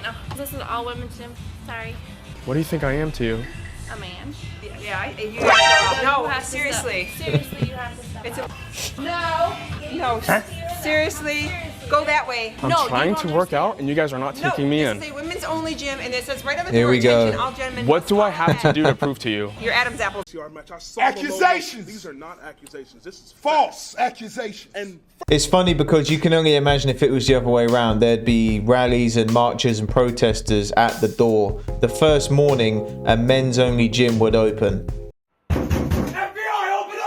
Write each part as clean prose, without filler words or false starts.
no. This is all women's gym. Sorry. What do you think I am to you? A man. Yeah, you No, seriously. Seriously, you have to stop. It's a No. no. Seriously, go that way. I'm trying to work out, and you guys are not taking me in. This is a women's only gym, and it says right over Here we go. All gentlemen. What do I have to do to prove to you? Your Adam's apple. Accusations! These are not accusations. This is false accusations. And It's funny because you can only imagine if it was the other way around. There'd be rallies and marchers and protesters at the door. The first morning, a men's only gym would open. FBI, open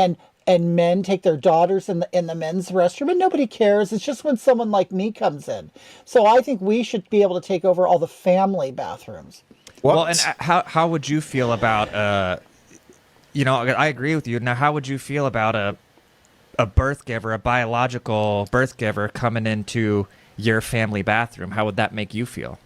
up! And men take their daughters in the men's restroom, and nobody cares. It's just when someone like me comes in. So I think we should be able to take over all the family bathrooms. What? Well, and how would you feel about you know, I agree with you. Now, how would you feel about a birth giver, a biological birth giver coming into your family bathroom? How would that make you feel?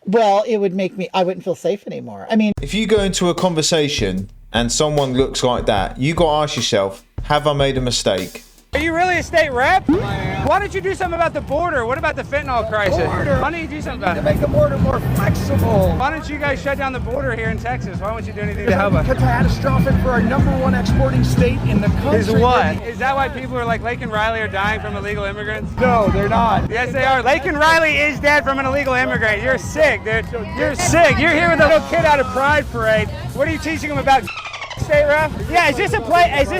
Well, it would make me, I wouldn't feel safe anymore. I mean, If you go into a conversation and someone looks like that, you got to ask yourself, have I made a mistake? Are you really a state rep? Why don't you do something about the border? What about the fentanyl crisis? Why don't you do something about it? To make the border more flexible. Why don't you guys shut down the border here in Texas? Why won't you do anything to help us? Catastrophic for our #1 exporting state in the country. Is what? Is that why people are like Lake and Riley are dying from illegal immigrants? No, they're not. Yes, they are. Lake and Riley is dead from an illegal immigrant. You're sick, dude. You're sick. You're here with a little kid out of Pride Parade. What are you teaching them about, state rep? Yeah, is this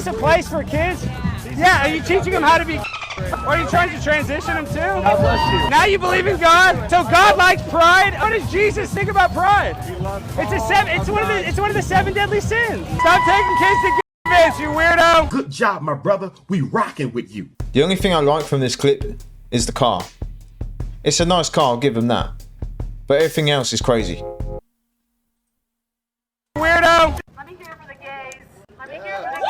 a place for kids? Yeah, are you teaching them how to be? Or are you trying to transition them too? God bless you. Now you believe in God? So God likes pride? What does Jesus think about pride? It's one of the 7 deadly sins. Stop taking kids to events, you weirdo. Good job, my brother. We rocking with you. The only thing I like from this clip is the car. It's a nice car, I'll give them that. But everything else is crazy. Weirdo. Let me hear for the gays. Let me hear for the gays.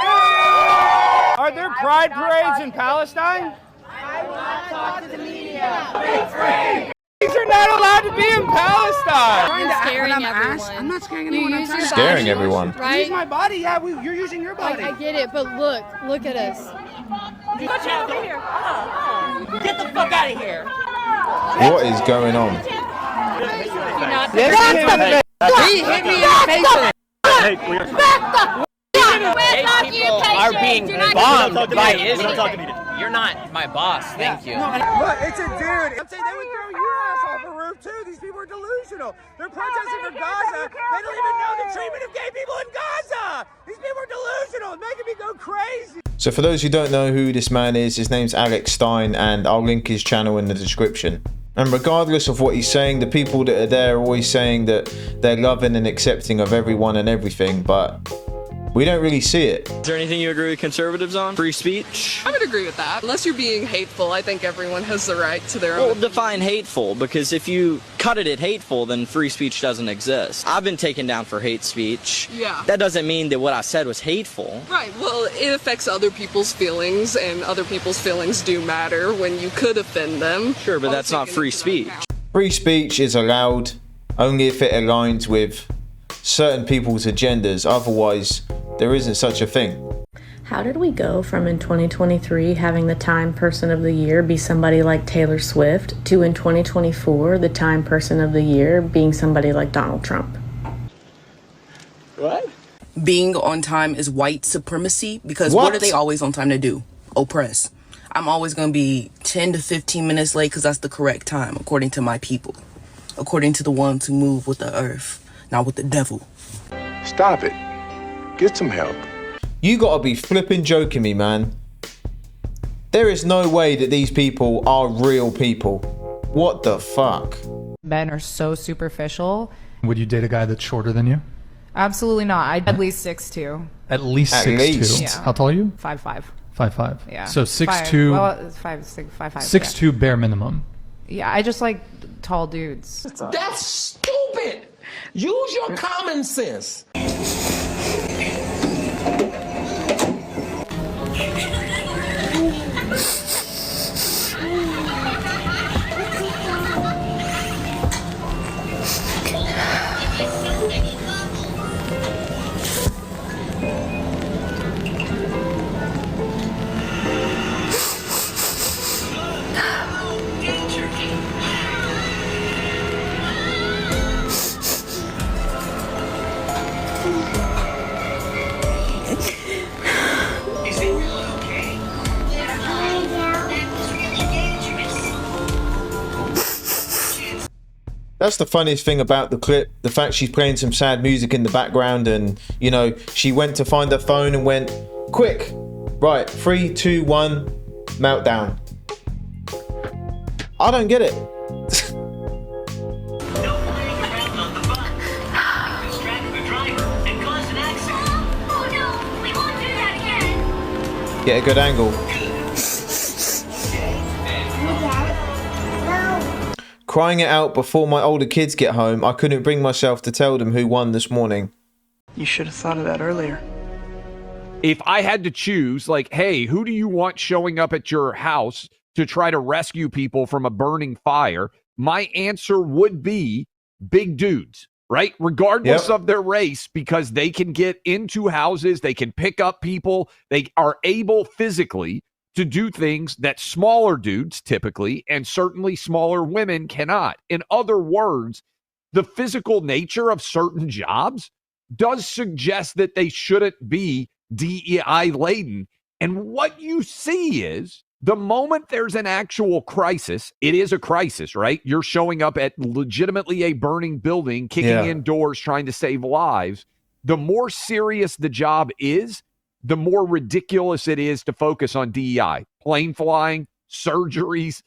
Are there pride parades in Palestine? I want to talk to the media. These are not allowed to be in Palestine. You're scaring everyone. I'm not scaring anyone. I'm trying to Scaring everyone. Right? use my body. Yeah, you're using your body. I get it, but look at us. Get you over here. Get the fuck out of here. What is going on? He hit me in the face. People are being bombed by Israel. You're not my boss, thank you. Look, it's a dude. I'm saying they would throw your ass off a roof too. These people are delusional. They're protesting for Gaza. They don't even know the treatment of gay people in Gaza. These people are delusional. It's making me go crazy. So for those who don't know who this man is, his name's Alex Stein, and I'll link his channel in the description. And regardless of what he's saying, the people that are there are always saying that they're loving and accepting of everyone and everything, but we don't really see it. Is there anything you agree with conservatives on? Free speech? I would agree with that. Unless you're being hateful, I think everyone has the right to their Well, own. define hateful, because if you cut it at hateful, then free speech doesn't exist. I've been taken down for hate speech. Yeah. That doesn't mean that what I said was hateful. Right, well, it affects other people's feelings, and other people's feelings do matter when you could offend them. Sure, but that's not free speech. Free speech is allowed only if it aligns with certain people's agendas. Otherwise, there isn't such a thing. How did we go from in 2023 having the Time Person of the Year be somebody like Taylor Swift to in 2024 the Time Person of the Year being somebody like Donald Trump? What? Being on time is white supremacy because what are they always on time to do? Oppress. I'm always going to be 10 to 15 minutes late because that's the correct time according to my people, according to the ones who move with the earth, not with the devil. Stop it. Get some help. You gotta be flipping joking me, man. There is no way that these people are real people. What the fuck? Men are so superficial. Would you date a guy that's shorter than you? Absolutely not. I'd at least 6'2". At least 6'2". Yeah. How tall are you? 5'5". 5'5". Yeah. So 6'2". Well, 5'6", 5'5". 6'2" bare minimum. Yeah, I just like tall dudes. That's stupid. Use your common sense. That's the funniest thing about the clip. The fact she's playing some sad music in the background and, you know, she went to find her phone and went, quick, right, 3, 2, 1, meltdown. I don't get it. Get a good angle. Crying it out before my older kids get home, I couldn't bring myself to tell them who won this morning. You should have thought of that earlier. If I had to choose, like, hey, who do you want showing up at your house to try to rescue people from a burning fire? My answer would be big dudes, right? Regardless of their race, because they can get into houses, they can pick up people, they are able physically to do things that smaller dudes typically, and certainly smaller women cannot. In other words, the physical nature of certain jobs does suggest that they shouldn't be DEI laden. And what you see is the moment there's an actual crisis, it is a crisis, right? You're showing up at legitimately a burning building, kicking in doors, trying to save lives. The more serious the job is, the more ridiculous it is to focus on DEI. Plane flying, surgeries,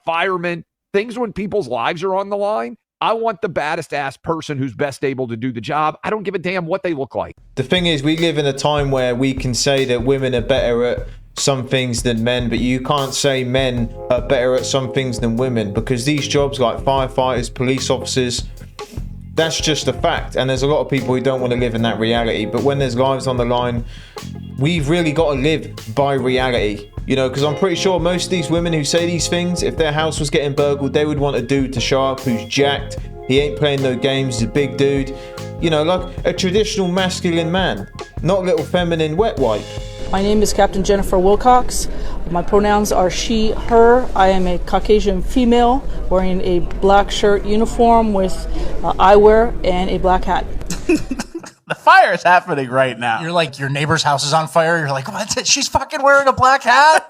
firemen, things when people's lives are on the line. I want the baddest ass person who's best able to do the job. I don't give a damn what they look like. The thing is, we live in a time where we can say that women are better at some things than men, but you can't say men are better at some things than women, because these jobs like firefighters, police officers, that's just a fact. And there's a lot of people who don't want to live in that reality. But when there's lives on the line, we've really got to live by reality. You know, because I'm pretty sure most of these women who say these things, if their house was getting burgled, they would want a dude to show up who's jacked. He ain't playing no games, he's a big dude. You know, like a traditional masculine man, not little feminine wet wipe. My name is Captain Jennifer Wilcox. My pronouns are she, her. I am a Caucasian female wearing a black shirt uniform with eyewear and a black hat. The fire is happening right now. You're like, your neighbor's house is on fire. You're like, what? She's fucking wearing a black hat?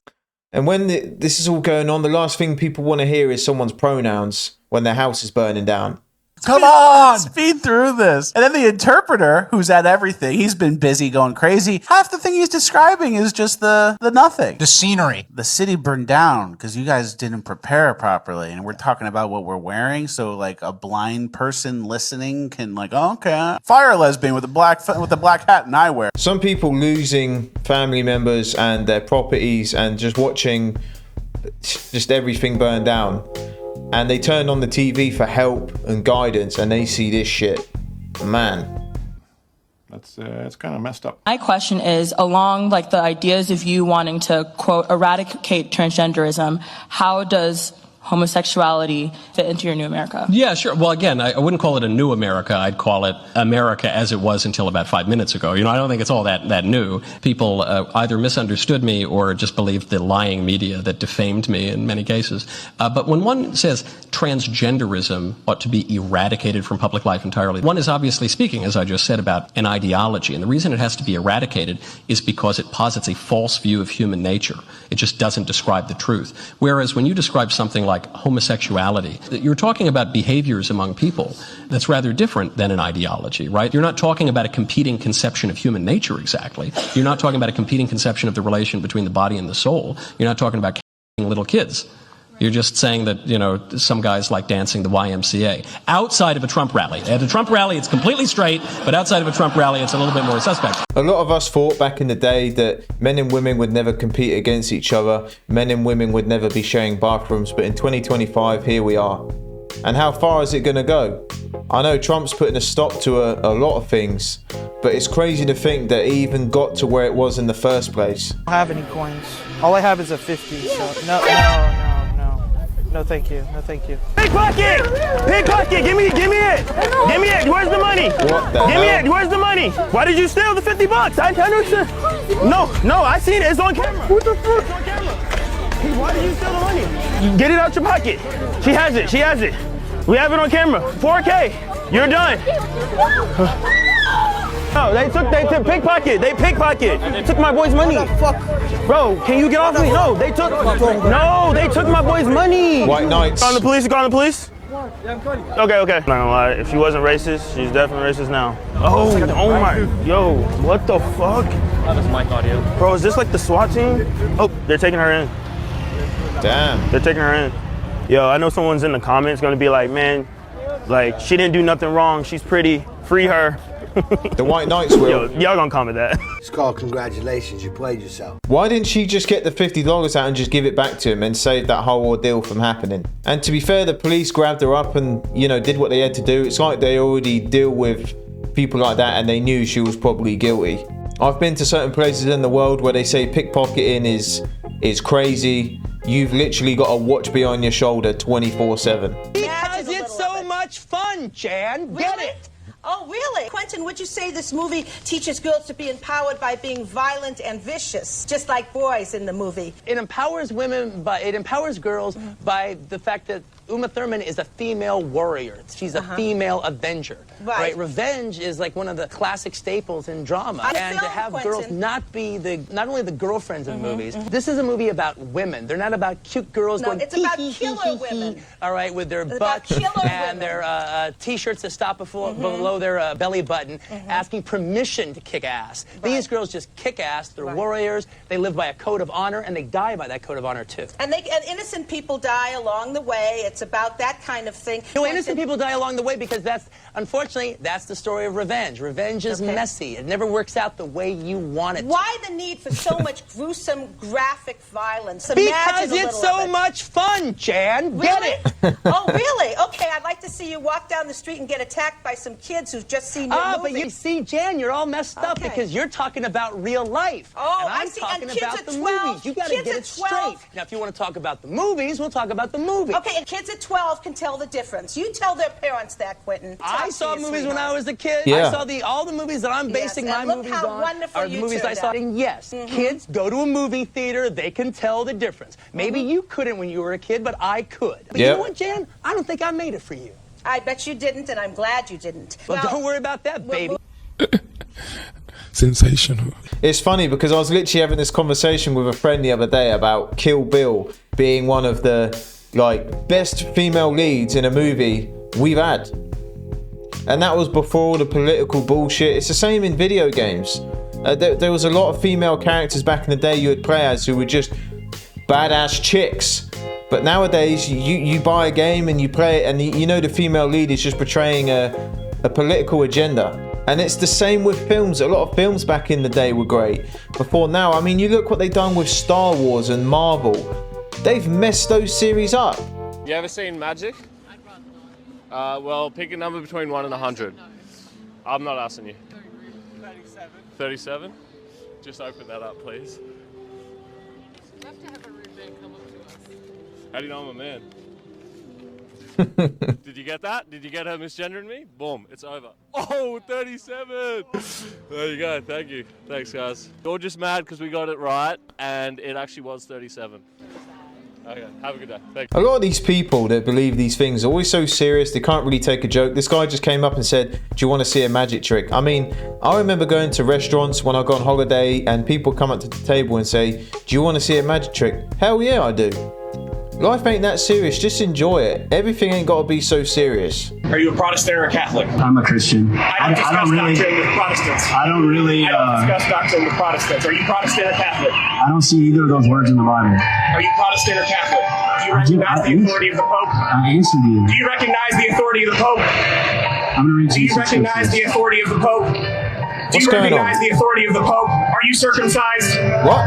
And when this is all going on, the last thing people want to hear is someone's pronouns when their house is burning down. Come on! Speed through this. And then the interpreter, who's at everything, he's been busy going crazy. Half the thing he's describing is just the nothing. The scenery. The city burned down because you guys didn't prepare properly. And we're talking about what we're wearing. So like a blind person listening can like, oh, okay. Fire lesbian with a black hat and eyewear. Some people losing family members and their properties and just watching just everything burn down. And they turn on the TV for help and guidance, and they see this shit. Man, that's kind of messed up. My question is, along like the ideas of you wanting to quote eradicate transgenderism, how does homosexuality fit into your new America? Yeah, sure. Well, again, I wouldn't call it a new America. I'd call it America as it was until about 5 minutes ago. You know, I don't think it's all that new. People either misunderstood me or just believed the lying media that defamed me in many cases. But when one says transgenderism ought to be eradicated from public life entirely, one is obviously speaking, as I just said, about an ideology. And the reason it has to be eradicated is because it posits a false view of human nature. It just doesn't describe the truth. Whereas when you describe something like homosexuality, you're talking about behaviors among people that's rather different than an ideology, right? You're not talking about a competing conception of human nature exactly. You're not talking about a competing conception of the relation between the body and the soul. You're not talking about little kids. You're just saying that, you know, some guys like dancing the YMCA outside of a Trump rally. At a Trump rally, it's completely straight, but outside of a Trump rally, it's a little bit more suspect. A lot of us thought back in the day that men and women would never compete against each other. Men and women would never be sharing bathrooms. But in 2025, here we are. And how far is it going to go? I know Trump's putting a stop to a lot of things, but it's crazy to think that he even got to where it was in the first place. I don't have any coins. All I have is a 50, so no, thank you. No, thank you. Pickpocket! Pickpocket! Give me it! Give me it! Where's the money? What the Give me hell? it! Where's the money? Why did you steal the $50? I No, I seen it. It's on camera. What the fuck? It's on camera. Why did you steal the money? You get it out your pocket. She has it. She has it. We have it on camera. 4K. You're done. No, they took pickpocket. They pickpocket. Took my boy's money. Bro, can you get off me? No, they took my boy's money. White Knights. Call the police. Call the police. Okay. Not gonna lie, if she wasn't racist, she's definitely racist now. Oh my, yo, what the fuck? That was mic audio. Bro, is this like the SWAT team? Oh, they're taking her in. Damn. They're taking her in. Yo, I know someone's in the comments gonna be like, man, like, she didn't do nothing wrong, she's pretty, free her. The White Knights will. Yo, y'all gonna comment that. It's called congratulations, you played yourself. Why didn't she just get the $50 out and just give it back to him and save that whole ordeal from happening? And to be fair, the police grabbed her up and, you know, did what they had to do. It's like they already deal with people like that and they knew she was probably guilty. I've been to certain places in the world where they say pickpocketing is crazy. You've literally got a watch behind your shoulder 24/7. Because it's so much fun, Jan. Get it? Oh, really? Quentin, would you say this movie teaches girls to be empowered by being violent and vicious, just like boys in the movie? It empowers women, but it empowers girls by the fact that Uma Thurman is a female warrior. She's a female avenger. Right. Revenge is like one of the classic staples in drama. And to have girls not only the girlfriends in movies. This is a movie about women. They're not about cute girls going, it's about killer women. All right, with their butts and their t-shirts that stop below their belly button, asking permission to kick ass. These girls just kick ass. They're warriors. They live by a code of honor, and they die by that code of honor too. And innocent people die along the way. It's about that kind of thing. No, innocent people die along the way because unfortunately, that's the story of revenge. Revenge is messy. It never works out the way you want it to. Why the need for so much gruesome, graphic violence? Because it's so much fun, Jan. Get it? Oh, really? Okay, I'd like to see you walk down the street and get attacked by some kids who've just seen your movie. But you see, Jan, you're all messed up because you're talking about real life. Oh, and I'm talking about the movies. You got to get it straight. Now, if you want to talk about the movies, we'll talk about the movies. Okay, and kids at 12 can tell the difference. You tell their parents that, Quentin. I saw movies when I was a kid. Yeah. I saw all the movies that I'm basing my movies on are the movies I saw. And yes, kids go to a movie theater, they can tell the difference. Maybe you couldn't when you were a kid, but I could. But you know what, Jan? I don't think I made it for you. I bet you didn't, and I'm glad you didn't. Well, don't worry about that, baby. Sensational. It's funny because I was literally having this conversation with a friend the other day about Kill Bill being one of the best female leads in a movie we've had. And that was before all the political bullshit. It's the same in video games. There was a lot of female characters back in the day you would play as who were just badass chicks. But nowadays, you buy a game and you play it and you know the female lead is just portraying a political agenda. And it's the same with films. A lot of films back in the day were great. Before now, I mean, you look what they've done with Star Wars and Marvel. They've messed those series up. You ever seen Magic? Well, pick a number between 1 and 100. I'm not asking you. 37. 37? Just open that up, please. You have to have a rude man come up to us. How do you know I'm a man? Did you get that? Did you get her misgendering me? Boom, it's over. Oh, 37! There you go, thank you. Thanks, guys. You're just mad because we got it right, and it actually was 37. Okay, have a good day. Thank you. A lot of these people that believe these things are always so serious, they can't really take a joke. This guy just came up and said, do you want to see a magic trick? I mean, I remember going to restaurants when I go on holiday and people come up to the table and say, do you want to see a magic trick? Hell yeah, I do. Life ain't that serious, just enjoy it. Everything ain't got to be so serious. Are you a Protestant or a Catholic? I'm a Christian. I don't discuss doctrine with Protestants. I don't discuss doctrine with Protestants. Are you Protestant or Catholic? I don't see either of those words in the Bible. Are you Protestant or Catholic? Do you recognize the authority of the Pope? I answered you. Do you recognize the authority of the Pope? I'm going to read Do you recognize the authority of the Pope? Do you recognize the authority of the Pope? Are you circumcised? What?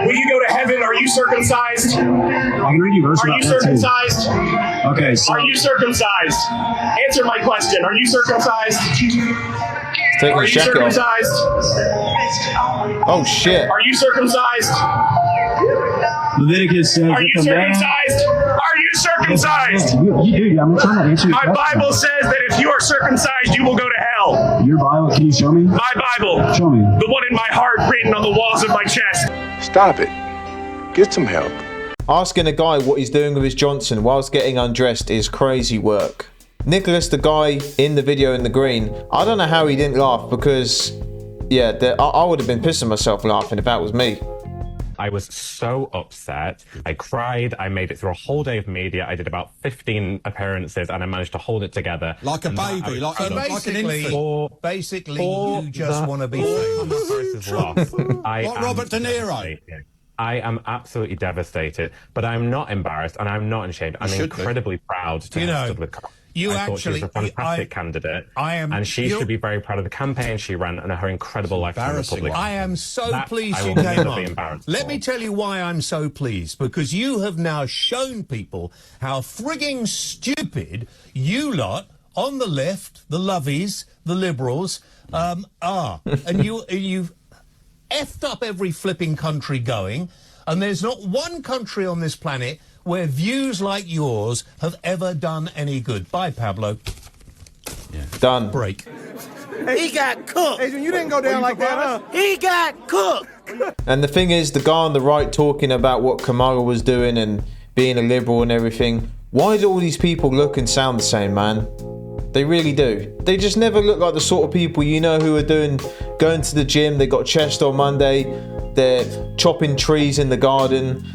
Will you go to heaven? Are you circumcised? I can read you verse Are you circumcised? Okay, so... Are you circumcised? Answer my question. Are you circumcised? Are you circumcised? Oh shit. Are you circumcised? Leviticus says... Are you circumcised? Are you circumcised? You, I'm trying to answer your My question. Bible says that if you are circumcised, you will go to hell. Your Bible, can you show me? My Bible. Show me. The one in my heart written on the walls of my chest. Stop it. Get some help. Asking a guy what he's doing with his Johnson whilst getting undressed is crazy work. Nicholas, the guy in the video in the green, I don't know how he didn't laugh because, yeah, I would have been pissing myself laughing if that was me. I was so upset. I cried. I made it through a whole day of media. I did about 15 appearances and I managed to hold it together. Like a baby, like an infant. Basically, you just want to be famous. Like Robert De Niro. I am absolutely devastated, but I'm not embarrassed and I'm not ashamed. I'm incredibly proud to have stood with Carl. I thought she was a fantastic candidate, and she should be very proud of the campaign she ran and her incredible life in the public. I am so pleased you came on. Let me tell you why I'm so pleased, because you have now shown people how frigging stupid you lot on the left, the lovies, the liberals, are. And you've effed up every flipping country going, and there's not one country on this planet where views like yours have ever done any good. Bye, Pablo. Done. Break. He got cooked. Adrian, you didn't go down like that, huh? He got cooked. And the thing is, the guy on the right talking about what Kamala was doing and being a liberal and everything, why do all these people look and sound the same, man? They really do. They just never look like the sort of people you know who are going to the gym, they got chest on Monday, they're chopping trees in the garden.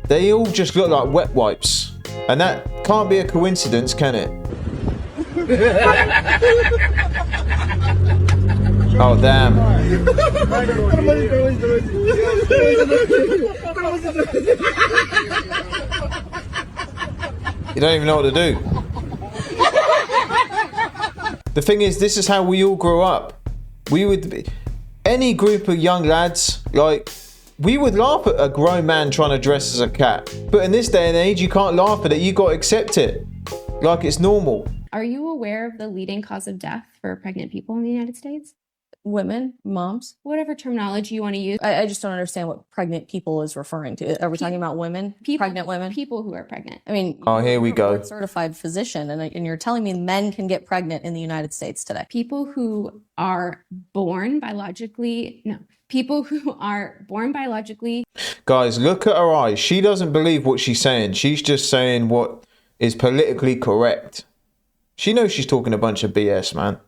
They all just look like wet wipes. And that can't be a coincidence, can it? Oh, damn. You don't even know what to do. The thing is, this is how we all grew up. We would be, any group of young lads, like, we would laugh at a grown man trying to dress as a cat. But in this day and age, you can't laugh at it. You got to accept it. Like it's normal. Are you aware of the leading cause of death for pregnant people in the United States? Women, moms, whatever terminology you want to use. I just don't understand what pregnant people is referring to. Are we talking about women? Pregnant women? People who are pregnant. I mean, oh, here we go. You're a certified physician, and you're telling me men can get pregnant in the United States today. People who are born biologically, people who are born biologically. Guys, look at her eyes. She doesn't believe what she's saying. She's just saying what is politically correct. She knows she's talking a bunch of BS, man.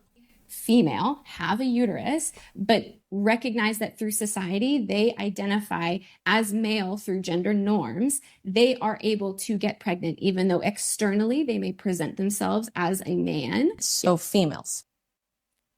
Female, have a uterus, but recognize that through society, they identify as male through gender norms. They are able to get pregnant, even though externally they may present themselves as a man. So females.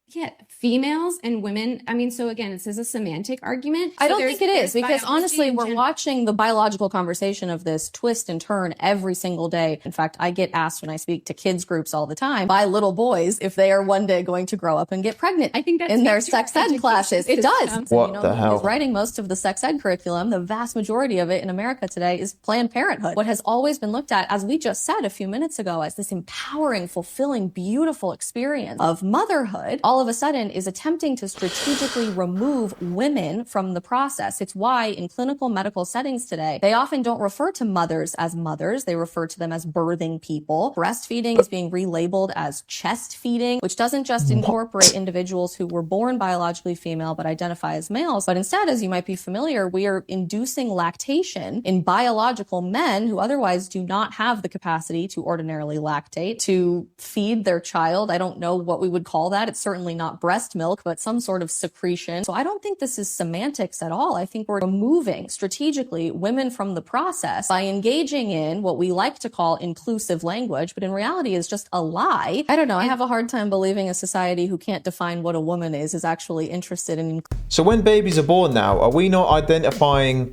Yeah, females and women. I mean, so again, this is a semantic argument. I don't think it is, because honestly, we're watching the biological conversation of this twist and turn every single day. In fact, I get asked when I speak to kids groups all the time by little boys if they are one day going to grow up and get pregnant. I think that's in their sex ed classes. It does. What the hell? Writing most of the sex ed curriculum, the vast majority of it in America today is Planned Parenthood. What has always been looked at, as we just said a few minutes ago, as this empowering, fulfilling, beautiful experience of motherhood, all of a sudden is attempting to strategically remove women from the process. It's why in clinical medical settings today, they often don't refer to mothers as mothers. They refer to them as birthing people. Breastfeeding is being relabeled as chest feeding, which doesn't just incorporate individuals who were born biologically female but identify as males, but instead, as you might be familiar, we are inducing lactation in biological men who otherwise do not have the capacity to ordinarily lactate, to feed their child. I don't know what we would call that. It's certainly not breast milk, but some sort of secretion. So I don't think this is semantics at all. I think we're removing strategically women from the process by engaging in what we like to call inclusive language, but in reality is just a lie. I don't know. I have a hard time believing a society who can't define what a woman is actually interested in. So when babies are born now, are we not identifying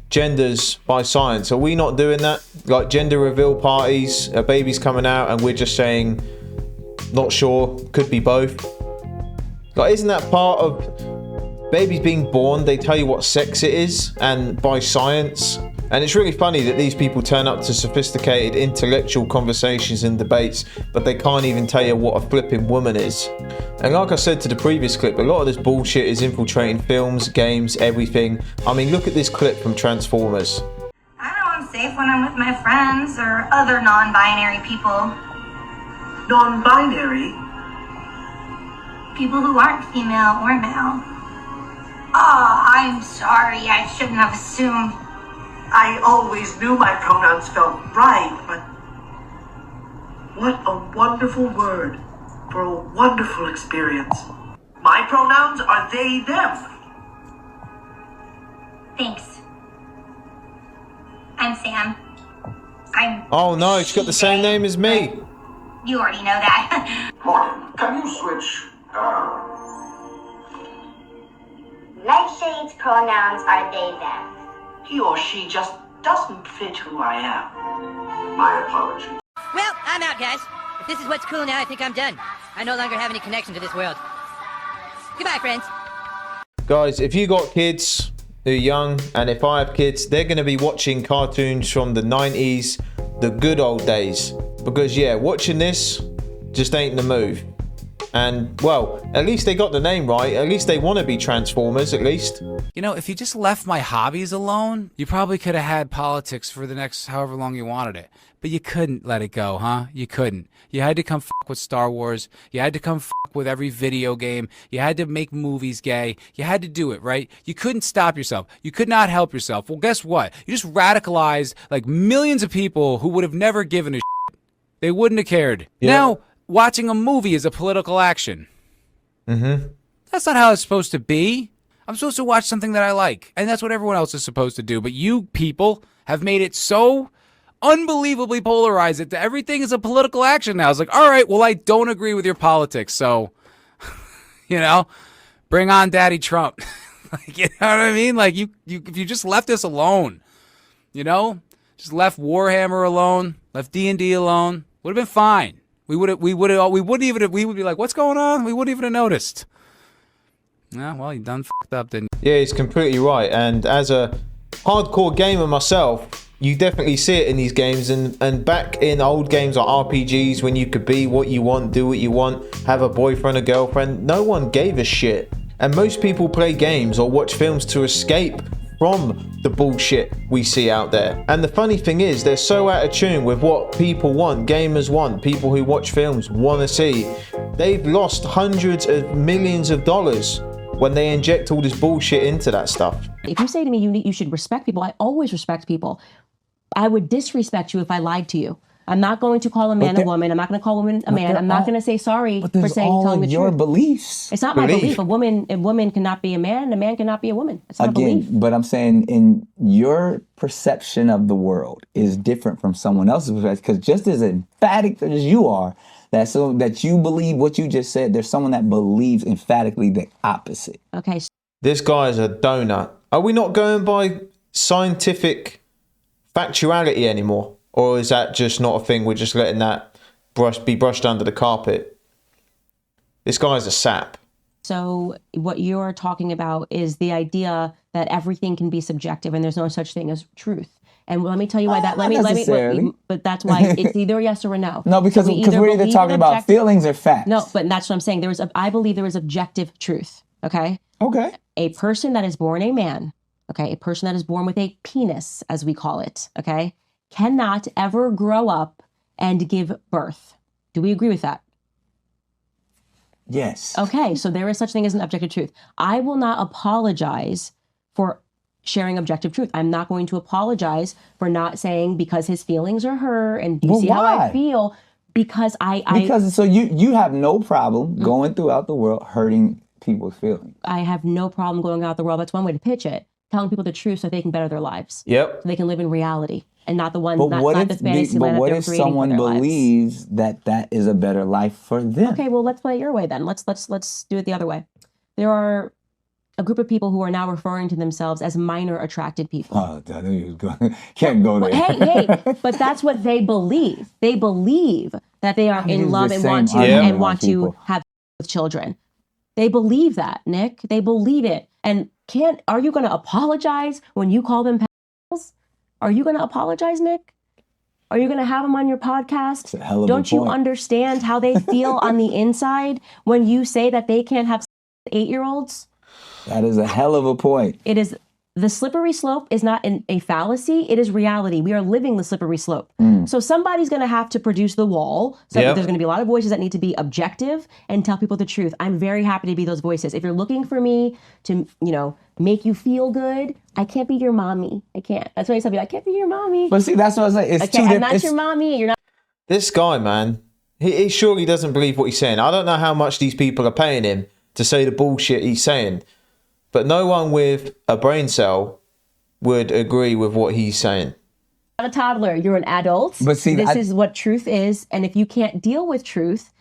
genders by science? Are we not doing that? Like gender reveal parties, a baby's coming out and we're just saying, not sure, could be both. Like, isn't that part of babies being born? They tell you what sex it is, and by science. And it's really funny that these people turn up to sophisticated intellectual conversations and debates, but they can't even tell you what a flipping woman is. And like I said to the previous clip, a lot of this bullshit is infiltrating films, games, everything. I mean, look at this clip from Transformers. I know I'm safe when I'm with my friends or other non-binary people. Non-binary? People who aren't female or male. Oh, I'm sorry. I shouldn't have assumed. I always knew my pronouns felt right, but what a wonderful word for a wonderful experience. My pronouns are they, them. Thanks. Sam. I'm... Oh no, she's got the same name as me. You already know that. Morgan, can you switch? Nightshade's pronouns are they, them. He or she just doesn't fit who I am. My apologies. Well, I'm out, guys. If this is what's cool now, I think I'm done. I no longer have any connection to this world. Goodbye, friends. Guys, if you got kids who are young, and if I have kids, they're going to be watching cartoons from the 90s, the good old days. Because, yeah, watching this just ain't the move. And, well, at least they got the name right. At least they want to be Transformers, at least. You know, if you just left my hobbies alone, you probably could have had politics for the next however long you wanted it. But you couldn't let it go, huh? You couldn't. You had to come fuck with Star Wars. You had to come fuck with every video game. You had to make movies gay. You had to do it, right? You couldn't stop yourself. You could not help yourself. Well, guess what? You just radicalized like millions of people who would have never given a shit. They wouldn't have cared. Yeah. Now, watching a movie is a political action. Mm-hmm. That's not how it's supposed to be. I'm supposed to watch something that I like. And that's what everyone else is supposed to do. But you people have made it so unbelievably polarized that everything is a political action now. It's like, all right, well, I don't agree with your politics. So, you know, bring on Daddy Trump. Like, you know what I mean? Like, you if you just left us alone, you know, just left Warhammer alone, left D&D alone, would have been fine. We would be like, what's going on? We wouldn't even have noticed. Yeah, well, you done fucked up, didn't you? Yeah, he's completely right. And as a hardcore gamer myself, you definitely see it in these games. And back in old games like RPGs, when you could be what you want, do what you want, have a boyfriend, a girlfriend, no one gave a shit. And most people play games or watch films to escape from the bullshit we see out there. And the funny thing is, they're so out of tune with what people want, gamers want, people who watch films want to see. They've lost hundreds of millions of dollars when they inject all this bullshit into that stuff. If you say to me you should respect people, I always respect people. I would disrespect you if I lied to you. I'm not going to call a man a woman. I'm not going to call a woman a man. I'm not going to say sorry for telling the truth. Your beliefs. It's not my belief. A woman cannot be a man. A man cannot be a woman. It's not a belief. But I'm saying in your perception of the world is different from someone else's perspective. Because just as emphatic as you are, that you believe what you just said, there's someone that believes emphatically the opposite. Okay. This guy is a donut. Are we not going by scientific factuality anymore? Or is that just not a thing? We're just letting that be brushed under the carpet. This guy's a sap. So what you're talking about is the idea that everything can be subjective and there's no such thing as truth. And let me tell you why that. But that's why it's either yes or a no. No, because we're either talking about feelings or facts. No, but that's what I'm saying. I believe there is objective truth. Okay. Okay. A person that is born a man. Okay. A person that is born with a penis, as we call it. Okay. Cannot ever grow up and give birth. Do we agree with that? Yes. Okay, so there is such thing as an objective truth. I will not apologize for sharing objective truth. I'm not going to apologize for not saying because his feelings are hurt and you see how I feel because so you have no problem going throughout the world hurting people's feelings. I have no problem going out the world. That's one way to pitch it. Telling people the truth so they can better their lives. Yep. So they can live in reality. And not the one, but not the fantasy but land what that they're if creating someone for their believes lives. that is a better life for them? Okay, well, let's play it your way then. Let's do it the other way. There are a group of people who are now referring to themselves as minor attracted people. Oh, I knew you was going. Can't go there. Hey, but that's what they believe. They believe that they are in love and want to have with children. They believe that, Nick. They believe it. And are you going to apologize when you call them pals? Are you going to apologize, Nick? Are you going to have them on your podcast? That's a hell of Don't you understand how they feel on the inside when you say that they can't have 8-year-olds? That is a hell of a point. It is. The slippery slope is not a fallacy. It is reality. We are living the slippery slope. So somebody's going to have to produce the wall. So there's going to be a lot of voices that need to be objective and tell people the truth. I'm very happy to be those voices. If you're looking for me to, make you feel good, I can't be your mommy. I can't. That's why I tell people, I can't be your mommy. But see, that's what I say. It's too different. I'm not your mommy. You're not. This guy, man, he surely doesn't believe what he's saying. I don't know how much these people are paying him to say the bullshit he's saying. But no one with a brain cell would agree with what he's saying. not a toddler. You're an adult. But see, this is what truth is. And if you can't deal with truth,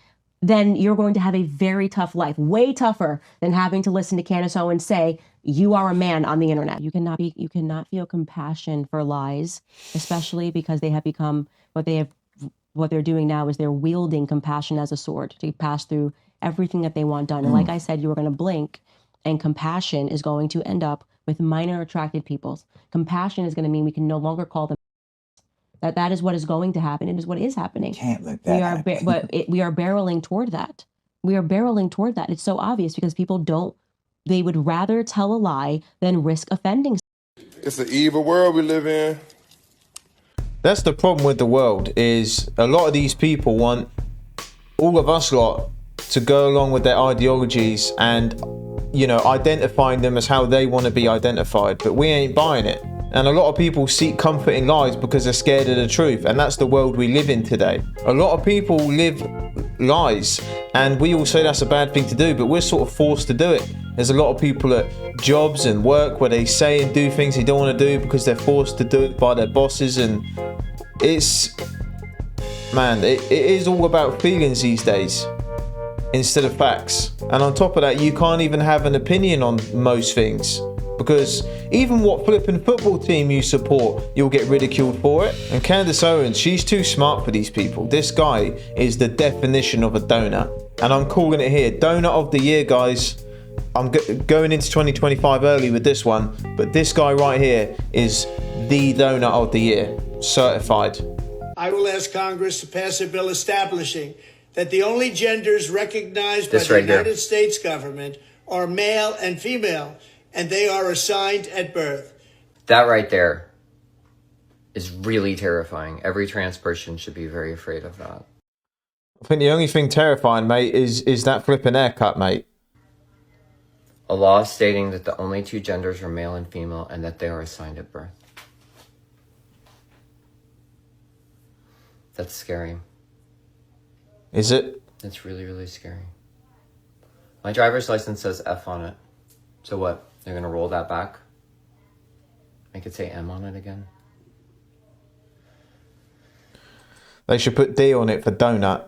then you're going to have a very tough life, way tougher than having to listen to Candace Owens say, you are a man on the internet. You cannot feel compassion for lies, especially because they have become what they're doing now is they're wielding compassion as a sword to pass through everything that they want done. And like I said, you were going to blink and compassion is going to end up with minor attracted peoples. Compassion is going to mean we can no longer call them. That is what is going to happen. It is what is happening. Can't let that happen. We are barreling toward that. We are barreling toward that. It's so obvious because people they would rather tell a lie than risk offending. It's an evil world we live in. That's the problem with the world, is a lot of these people want all of us lot to go along with their ideologies and, you know, identifying them as how they want to be identified, but we ain't buying it. And a lot of people seek comfort in lies because they're scared of the truth, and that's the world we live in today. A lot of people live lies, and we all say that's a bad thing to do, but we're sort of forced to do it. There's a lot of people at jobs and work where they say and do things they don't want to do because they're forced to do it by their bosses, and it is all about feelings these days instead of facts. And on top of that, you can't even have an opinion on most things, because even what flipping football team you support, you'll get ridiculed for it. And Candace Owens, she's too smart for these people. This guy is the definition of a donut, and I'm calling it here, donut of the year, guys. I'm going into 2025 early with this one, but this guy right here is the donut of the year, certified. I will ask Congress to pass a bill establishing that the only genders recognized by the United States government are male and female, and they are assigned at birth. That right there is really terrifying. Every trans person should be very afraid of that. I think the only thing terrifying, mate, is that flipping haircut, mate. A law stating that the only two genders are male and female and that they are assigned at birth. That's scary. Is it? It's really, really scary. My driver's license says F on it. So what? They're going to roll that back? Make it say M on it again? They should put D on it for donut.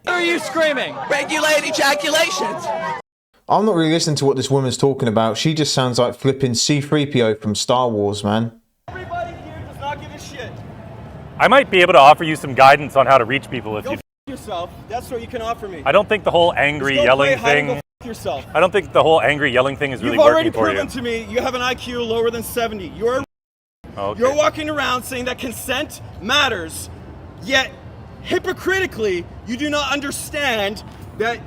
What are you screaming? Regulate ejaculations! I'm not really listening to what this woman's talking about. She just sounds like flipping C-3PO from Star Wars, man. Everybody here does not give a shit. I might be able to offer you some guidance on how to reach people if Go you... yourself. That's what you can offer me. I don't think the whole angry yelling thing... Go yourself. I don't think the whole angry yelling thing is really You've working for you. already proven to me you have an IQ lower than 70. You're walking around saying that consent matters, yet hypocritically you do not understand that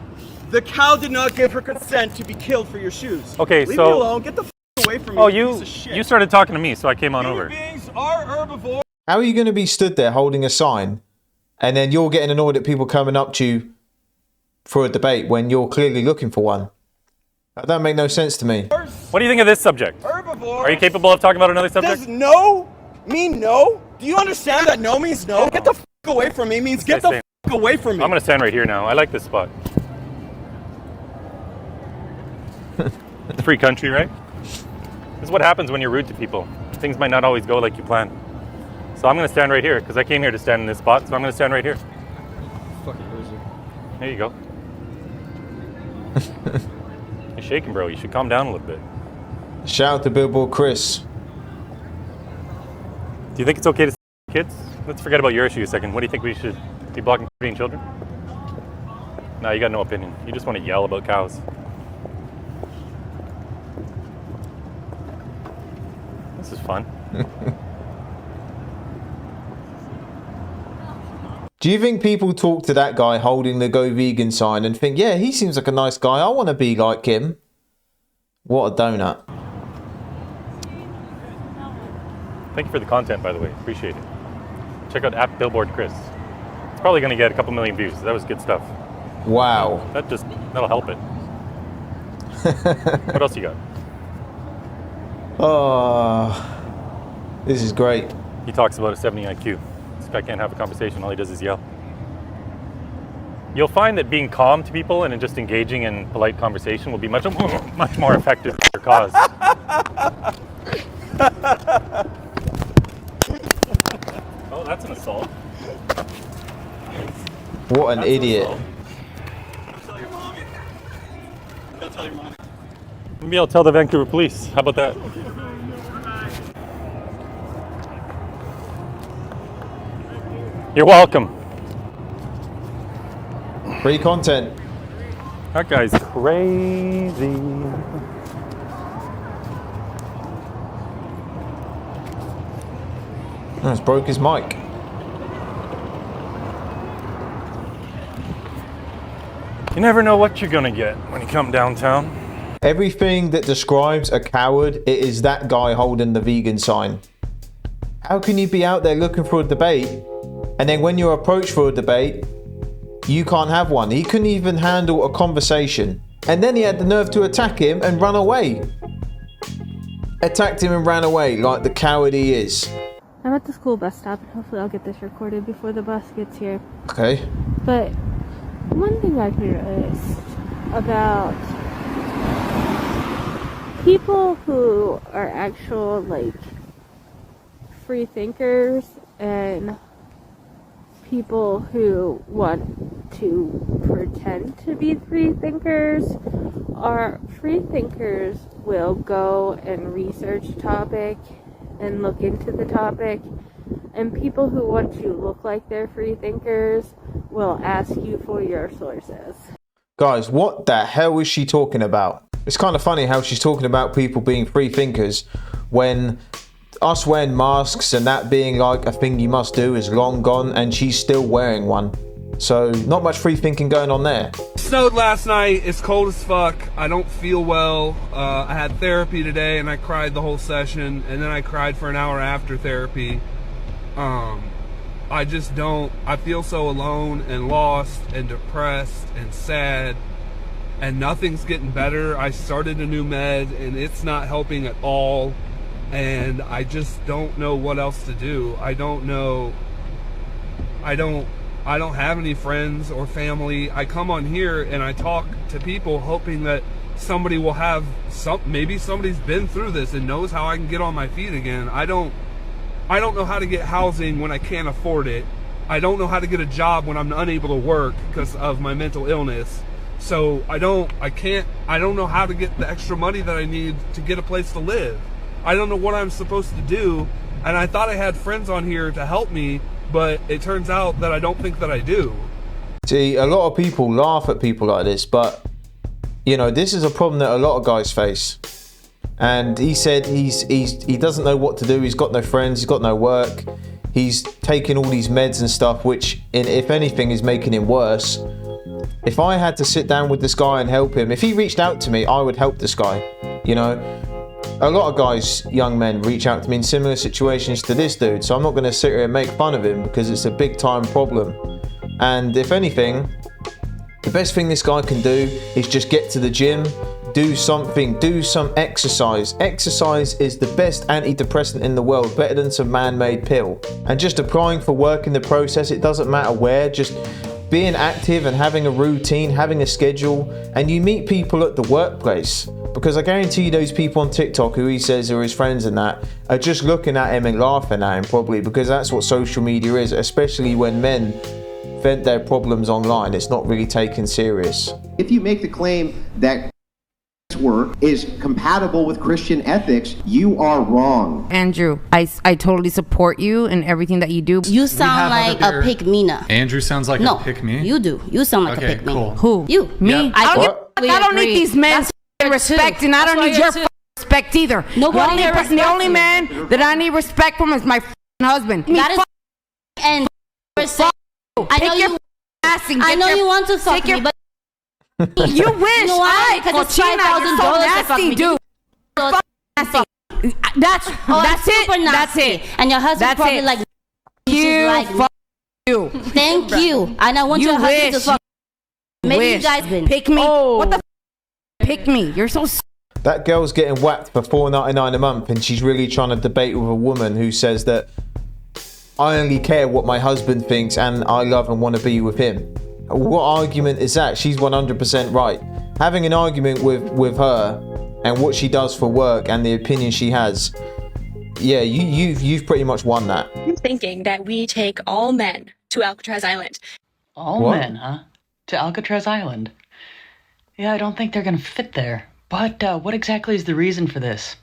the cow did not give her consent to be killed for your shoes. Okay, Leave so... me alone. Get the away from me. Oh, piece of shit. you started talking to me, so I came on over. Human beings are herbivores. How are you going to be stood there holding a sign and then you're getting annoyed at people coming up to you for a debate when you're clearly looking for one? That don't make no sense to me. What do you think of this subject? Herbivores. Are you capable of talking about another subject? Does no mean no? Do you understand that no means no? Get the away from me means get the away from me. I'm going to stand right here now. I like this spot. It's free country, right? This is what happens when you're rude to people. Things might not always go like you plan. So I'm going to stand right here because I came here to stand in this spot. So I'm going to stand right here. Fucking loser. There you go. You're shaking, bro. You should calm down a little bit. Shout out to Billboard Chris. Do you think it's okay to kids? Let's forget about your issue a second. What do you think we should be blocking being children? No, you got no opinion. You just want to yell about cows. This is fun. Do you think people talk to that guy holding the Go Vegan sign and think, yeah, he seems like a nice guy, I want to be like him? What a donut. Thank you for the content, by the way. Appreciate it. Check out @Billboard Chris. It's probably going to get a couple million views. That was good stuff. Wow. That'll help it. What else you got? Oh, this is great. He talks about a 70 IQ. This guy can't have a conversation. All he does is yell. You'll find that being calm to people and just engaging in polite conversation will be much more effective for your cause. Oh, that's an assault. What an idiot. Maybe I'll tell the Vancouver police. How about that? You're welcome. Free content. That guy's crazy. Oh, it's broke his mic. You never know what you're gonna get when you come downtown. Everything that describes a coward, it is that guy holding the vegan sign. How can you be out there looking for a debate, and then when you're approached for a debate, you can't have one? He couldn't even handle a conversation. And then he had the nerve to attack him and run away. Attacked him and ran away like the coward he is. I'm at the school bus stop, and hopefully I'll get this recorded before the bus gets here. Okay. But one thing I've noticed about people who are actual, like, free thinkers and people who want to pretend to be free thinkers are free thinkers will go and research a topic and look into the topic, and people who want to look like they're free thinkers will ask you for your sources. Guys, what the hell is she talking about? It's kind of funny how she's talking about people being free thinkers when us wearing masks and that being like a thing you must do is long gone, and she's still wearing one. So not much free thinking going on there. Snowed last night. It's cold as fuck. I don't feel well. I had therapy today and I cried the whole session, and then I cried for an hour after therapy. I just don't. I feel so alone and lost and depressed and sad, and nothing's getting better. I started a new med and it's not helping at all, and I just don't know what else to do. I don't have any friends or family. I come on here and I talk to people hoping that somebody will have maybe somebody's been through this and knows how I can get on my feet again. I don't know how to get housing when I can't afford it. I don't know how to get a job when I'm unable to work because of my mental illness. So I don't know how to get the extra money that I need to get a place to live. I don't know what I'm supposed to do, and I thought I had friends on here to help me, but it turns out that I don't think that I do. See, a lot of people laugh at people like this, but you know, this is a problem that a lot of guys face. And he said he doesn't know what to do. He's got no friends. He's got no work. He's taking all these meds and stuff, which, if anything, is making him worse. If I had to sit down with this guy and help him, if he reached out to me, I would help this guy. You know, a lot of guys, young men, reach out to me in similar situations to this dude. So I'm not going to sit here and make fun of him because it's a big time problem. And if anything, the best thing this guy can do is just get to the gym. Do something, do some exercise. Exercise is the best antidepressant in the world, better than some man-made pill. And just applying for work in the process, it doesn't matter where, just being active and having a routine, having a schedule, and you meet people at the workplace. Because I guarantee you those people on TikTok who he says are his friends and that are just looking at him and laughing at him probably, because that's what social media is, especially when men vent their problems online. It's not really taken serious. If you make the claim that work is compatible with Christian ethics, you are wrong. Andrew, I totally support you in everything that you do. You sound like a pick-me-na. Andrew sounds like a pick-me? You do. You sound like okay, a pick-me. Cool. Who? You. Me? Yep. I don't need these men's respect, and I don't need your respect either. Nobody the only man that I need respect from is my husband. That is and I know you want to fuck me, but you wish. You know why? Because it's $5,000 nasty, dude. Nasty. That's it. That's it. And your husband probably like you. Thank you. And I want your husband to fuck. Maybe you guys pick me. What the pick me? You're so. That girl's getting whacked for $4.99 a month, and she's really trying to debate with a woman who says that I only care what my husband thinks, and I love and want to be with him. What argument is that? She's 100% right. Having an argument with her and what she does for work and the opinion she has, yeah, you've pretty much won that. Thinking that we take all men to Alcatraz Island. All What? men, huh? To Alcatraz Island. Yeah, I don't think they're gonna fit there. But what exactly is the reason for this?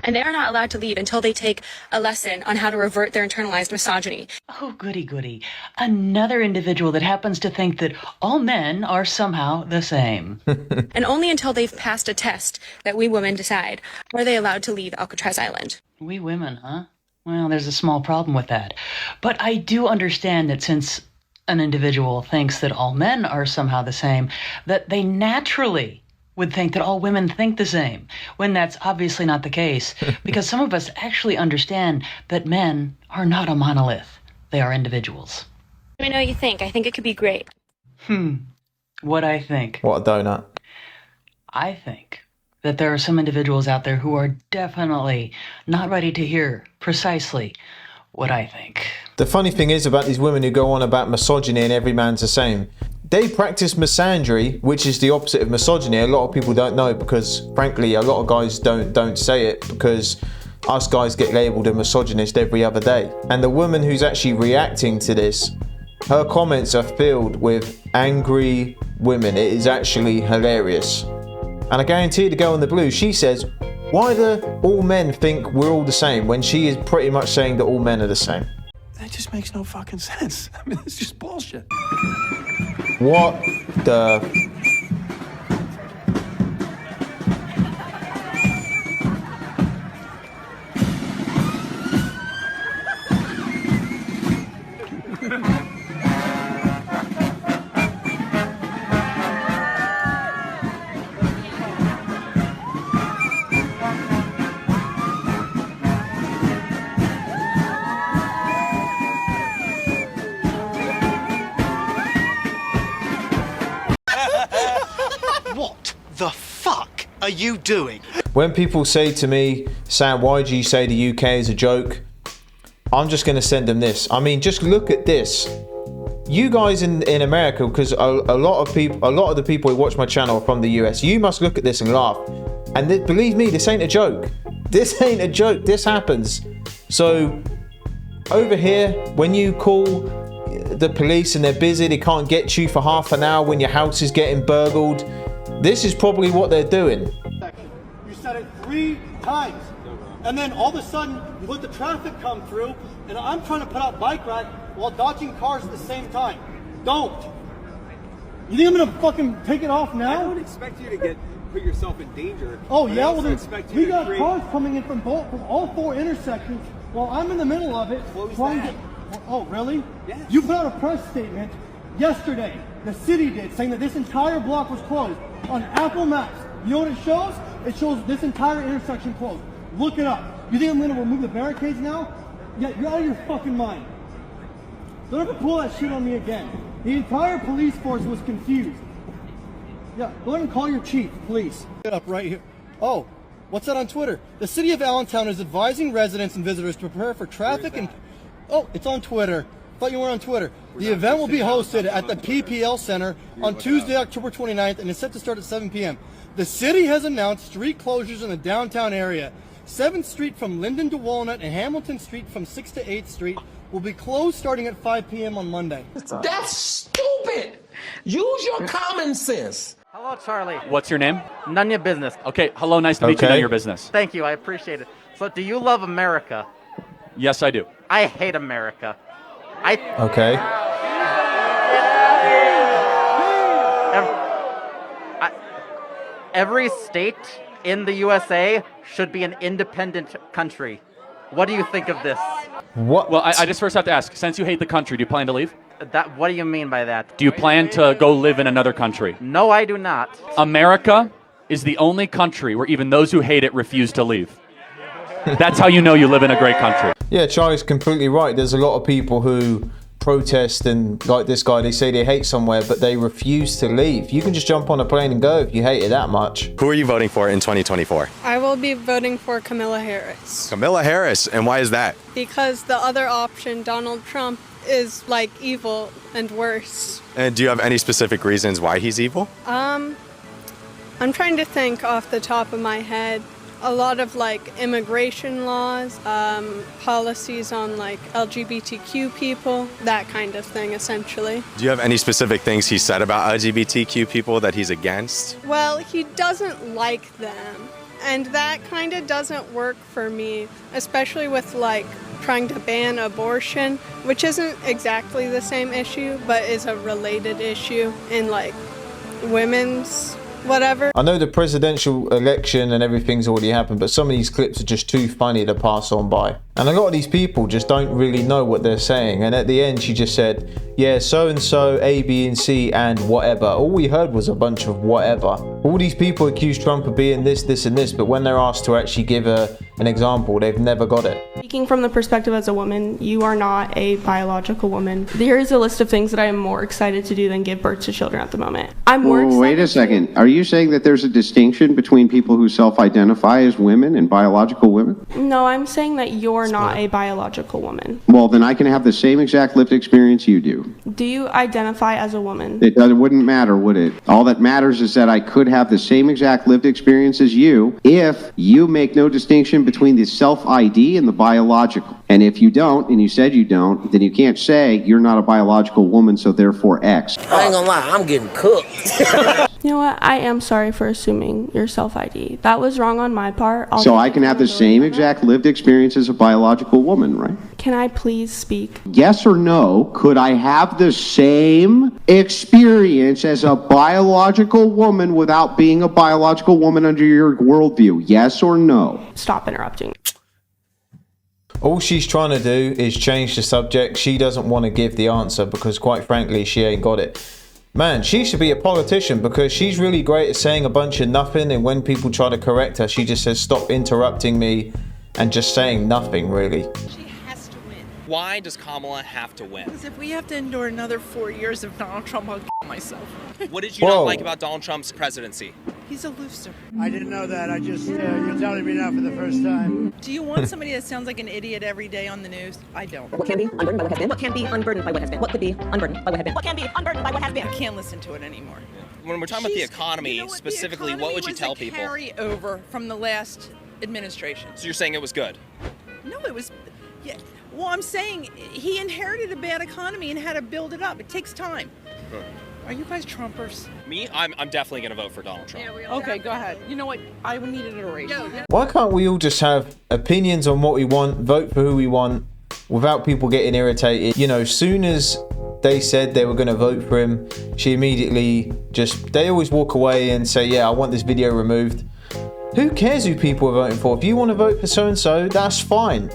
And they are not allowed to leave until they take a lesson on how to revert their internalized misogyny. Oh, goody goody. Another individual that happens to think that all men are somehow the same. And only until they've passed a test that we women decide, are they allowed to leave Alcatraz Island. We women, huh? Well, there's a small problem with that. But I do understand that since an individual thinks that all men are somehow the same, that they naturally would think that all women think the same, when that's obviously not the case, because some of us actually understand that men are not a monolith. They are individuals. Let me know what you think. I think it could be great. What I think. What a donut. I think that there are some individuals out there who are definitely not ready to hear precisely what I think. The funny thing is about these women who go on about misogyny and every man's the same. They practice misandry, which is the opposite of misogyny. A lot of people don't know because, frankly, a lot of guys don't say it because us guys get labelled a misogynist every other day. And the woman who's actually reacting to this, her comments are filled with angry women. It is actually hilarious. And I guarantee the girl in the blue, she says, why do all men think we're all the same when she is pretty much saying that all men are the same? That just makes no fucking sense. I mean, it's just bullshit. What the... What the fuck are you doing? When people say to me, Sam, why do you say the UK is a joke? I'm just going to send them this. I mean, just look at this. You guys in America, because a lot of the people who watch my channel are from the US, you must look at this and laugh. And believe me, this ain't a joke. This ain't a joke. This happens. So over here, when you call the police and they're busy, they can't get you for half an hour when your house is getting burgled. This is probably what they're doing. You said it 3 times. And then all of a sudden, you let the traffic come through, and I'm trying to put out bike rack while dodging cars at the same time. Don't. You think I'm gonna fucking take it off now? I don't expect you to put yourself in danger. Oh yeah, well then we got cars coming in from all 4 intersections while I'm in the middle of it. Oh really? Yes. You put out a press statement yesterday. The city did, saying that this entire block was closed on Apple Maps. You know what it shows? It shows this entire intersection closed. Look it up. You think I'm gonna remove the barricades now? Yeah, you're out of your fucking mind. Don't ever pull that shit on me again. The entire police force was confused. Yeah, go ahead and call your chief, please. Get up right here. Oh, what's that on Twitter? The city of Allentown is advising residents and visitors to prepare for traffic and... Oh, it's on Twitter. Thought you weren't on Twitter. The event will be hosted at the PPL Center on Tuesday, October 29th, and is set to start at 7 p.m. The city has announced street closures in the downtown area. 7th Street from Linden to Walnut and Hamilton Street from 6th to 8th Street will be closed starting at 5 p.m. on Monday. That's stupid! Use your common sense. Hello, Charlie. What's your name? None of your business. Okay, hello, nice to meet you. None of your business. Thank you, I appreciate it. So, do you love America? Yes, I do. I hate America. Okay. Every state in the USA should be an independent country. What do you think of this? What? Well, I just first have to ask, since you hate the country, do you plan to leave? What do you mean by that? Do you plan to go live in another country? No, I do not. America is the only country where even those who hate it refuse to leave. That's how you know you live in a great country. Yeah, Charlie's completely right. There's a lot of people who protest and, like this guy, they say they hate somewhere, but they refuse to leave. You can just jump on a plane and go if you hate it that much. Who are you voting for in 2024? I will be voting for Kamala Harris. Kamala Harris, and why is that? Because the other option, Donald Trump, is like evil and worse. And do you have any specific reasons why he's evil? I'm trying to think off the top of my head. a lot of like immigration laws, policies on like LGBTQ people, that kind of thing essentially. Do you have any specific things he said about LGBTQ people that he's against? Well, he doesn't like them, and that kind of doesn't work for me, especially with like trying to ban abortion, which isn't exactly the same issue, but is a related issue in like women's whatever. I know the presidential election and everything's already happened, but some of these clips are just too funny to pass on by. And a lot of these people just don't really know what they're saying. And at the end, she just said, yeah, so-and-so, A, B, and C, and whatever. All we heard was a bunch of whatever. All these people accuse Trump of being this, this, and this, but when they're asked to actually give an example, they've never got it. Speaking from the perspective as a woman, you are not a biological woman. Here is a list of things that I am more excited to do than give birth to children at the moment. I'm more excited. Wait a second. Are you saying that there's a distinction between people who self-identify as women and biological women? No, I'm saying that you're not a biological woman. Well, then I can have the same exact lived experience you do. Do you identify as a woman? It wouldn't matter, would it? All that matters is that I could have the same exact lived experience as you if you make no distinction between the self-ID and the biological. And if you don't, and you said you don't, then you can't say you're not a biological woman, so therefore X. I ain't gonna lie, I'm getting cooked. You know what? I am sorry for assuming your self-ID. That was wrong on my part. So I can have the same exact lived experience as a biological woman, right? Can I please speak? Yes or no, could I have the same experience as a biological woman without being a biological woman under your worldview? Yes or no? Stop interrupting. All she's trying to do is change the subject. She doesn't want to give the answer because, quite frankly, she ain't got it. Man, she should be a politician because she's really great at saying a bunch of nothing, and when people try to correct her, she just says, stop interrupting me, and just saying nothing, really. Why does Kamala have to win? Because if we have to endure another 4 years of Donald Trump, I'll kill myself. What did you not like about Donald Trump's presidency? He's a loser. I didn't know that. I just, you're telling me now for the first time. Do you want somebody that sounds like an idiot every day on the news? I don't. What can be unburdened by what has been? What can be unburdened by what has been? What could be unburdened by what has been? What can be unburdened by what has been? I can't listen to it anymore. When we're talking about the economy specifically, what would you tell people? The economy was a carryover from the last administration. So you're saying it was good? No, it was... Yeah. Well, I'm saying he inherited a bad economy and had to build it up. It takes time. Huh. Are you guys Trumpers? Me? I'm definitely going to vote for Donald Trump. Yeah, okay, go ahead. You know what? I needed a raise. Why can't we all just have opinions on what we want, vote for who we want, without people getting irritated? You know, soon as they said they were going to vote for him, she immediately they always walk away and say, yeah, I want this video removed. Who cares who people are voting for? If you want to vote for so-and-so, that's fine.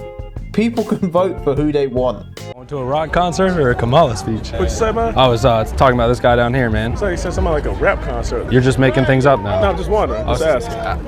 People can vote for who they want. Going to a rock concert or a Kamala speech? What'd you say, man? I was talking about this guy down here, man. So you said something like a rap concert. You're just making things up now. No, I'm just wondering. Just asking.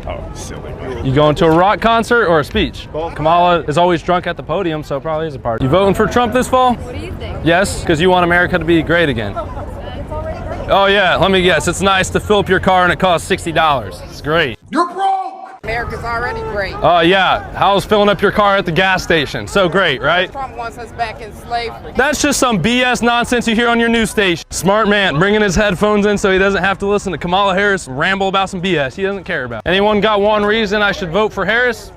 Oh, silly. You going to a rock concert or a speech? Both. Kamala is always drunk at the podium, so probably is a party. You voting for Trump this fall? What do you think? Yes, because you want America to be great again. It's already great. Oh yeah, let me guess. It's nice to fill up your car and it costs $60. It's great. You're broke! America's already great. Oh yeah, how's filling up your car at the gas station? So great, right? Trump wants us back in slavery. That's just some BS nonsense you hear on your news station. Smart man, bringing his headphones in so he doesn't have to listen to Kamala Harris ramble about some BS he doesn't care about. Anyone got one reason I should vote for Harris?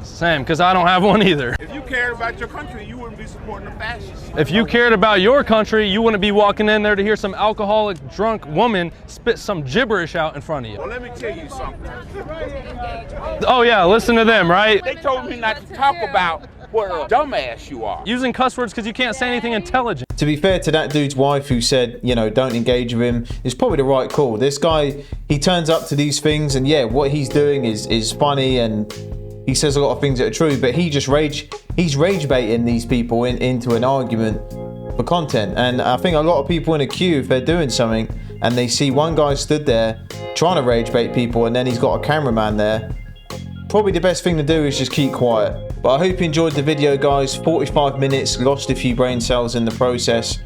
Same, because I don't have one either. If you cared about your country, you wouldn't be supporting the fascists. If you cared about your country, you wouldn't be walking in there to hear some alcoholic, drunk woman spit some gibberish out in front of you. Well, let me tell you something. Oh yeah, listen to them, right? They told me not to talk about what a dumbass you are. Using cuss words because you can't say anything intelligent. To be fair to that dude's wife who said, you know, don't engage with him, is probably the right call. This guy, he turns up to these things and yeah, what he's doing is funny and he says a lot of things that are true, but he's rage baiting these people into an argument for content. And I think a lot of people in a queue, if they're doing something and they see one guy stood there trying to rage bait people and then he's got a cameraman there, probably the best thing to do is just keep quiet. But I hope you enjoyed the video, guys. 45 minutes, lost a few brain cells in the process.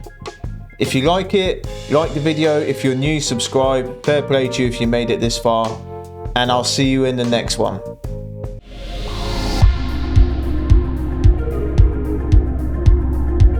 If you like it, like the video. If you're new, subscribe. Fair play to you if you made it this far. And I'll see you in the next one.